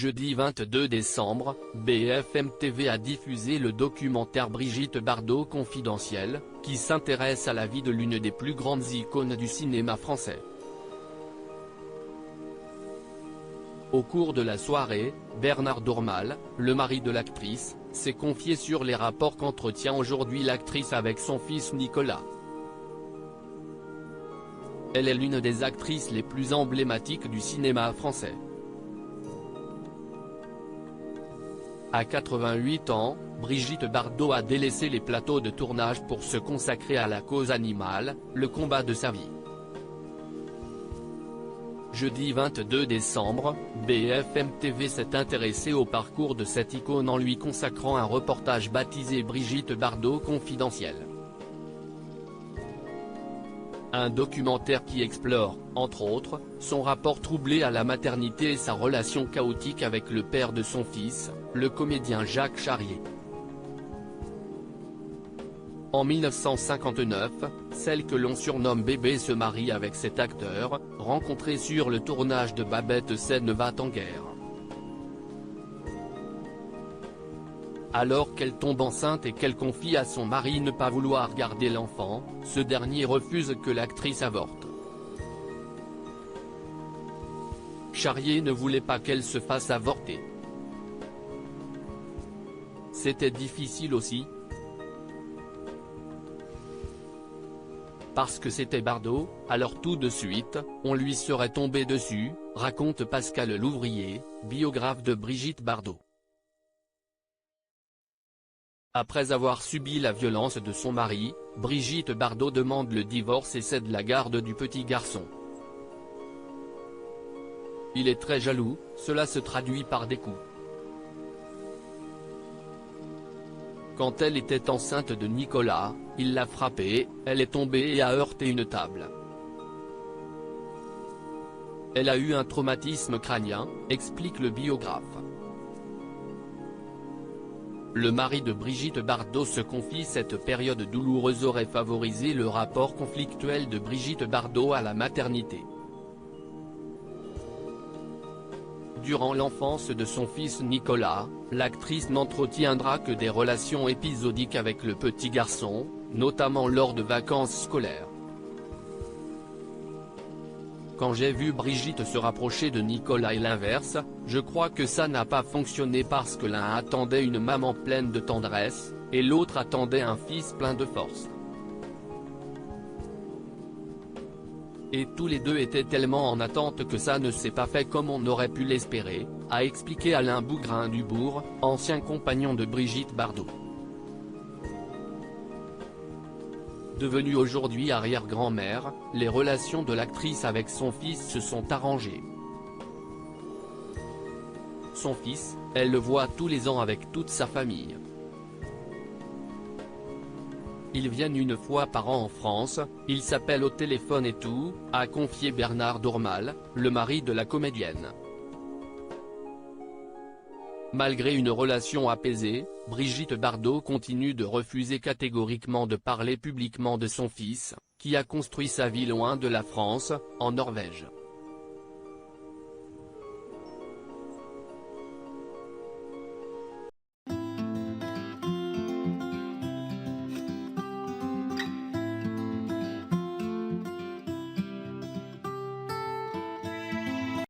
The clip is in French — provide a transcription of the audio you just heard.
Jeudi 22 décembre, BFM TV a diffusé le documentaire Brigitte Bardot confidentiel, qui s'intéresse à la vie de l'une des plus grandes icônes du cinéma français. Au cours de la soirée, Bernard Dormal, le mari de l'actrice, s'est confié sur les rapports qu'entretient aujourd'hui l'actrice avec son fils Nicolas. Elle est l'une des actrices les plus emblématiques du cinéma français. À 88 ans, Brigitte Bardot a délaissé les plateaux de tournage pour se consacrer à la cause animale, le combat de sa vie. Jeudi 22 décembre, BFM TV s'est intéressé au parcours de cette icône en lui consacrant un reportage baptisé Brigitte Bardot confidentiel. Un documentaire qui explore, entre autres, son rapport troublé à la maternité et sa relation chaotique avec le père de son fils, le comédien Jacques Charrier. En 1959, celle que l'on surnomme Bébé se marie avec cet acteur, rencontré sur le tournage de Babette Scène va en guerre. Alors qu'elle tombe enceinte et qu'elle confie à son mari ne pas vouloir garder l'enfant, ce dernier refuse que l'actrice avorte. Charrier ne voulait pas qu'elle se fasse avorter. C'était difficile aussi. Parce que c'était Bardot, alors tout de suite, on lui serait tombé dessus, raconte Pascal Louvrier, biographe de Brigitte Bardot. Après avoir subi la violence de son mari, Brigitte Bardot demande le divorce et cède la garde du petit garçon. Il est très jaloux, cela se traduit par des coups. Quand elle était enceinte de Nicolas, il l'a frappée, elle est tombée et a heurté une table. Elle a eu un traumatisme crânien, explique le biographe. Le mari de Brigitte Bardot se confie. Cette période douloureuse aurait favorisé le rapport conflictuel de Brigitte Bardot à la maternité. Durant l'enfance de son fils Nicolas, l'actrice n'entretiendra que des relations épisodiques avec le petit garçon, notamment lors de vacances scolaires. Quand j'ai vu Brigitte se rapprocher de Nicolas et l'inverse, je crois que ça n'a pas fonctionné parce que l'un attendait une maman pleine de tendresse, et l'autre attendait un fils plein de force. Et tous les deux étaient tellement en attente que ça ne s'est pas fait comme on aurait pu l'espérer, a expliqué Alain Bougrain-Dubourg, ancien compagnon de Brigitte Bardot. Devenue aujourd'hui arrière-grand-mère, les relations de l'actrice avec son fils se sont arrangées. Son fils, elle le voit tous les ans avec toute sa famille. Ils viennent une fois par an en France, ils s'appellent au téléphone et tout, a confié Bernard Dormal, le mari de la comédienne. Malgré une relation apaisée, Brigitte Bardot continue de refuser catégoriquement de parler publiquement de son fils, qui a construit sa vie loin de la France, en Norvège.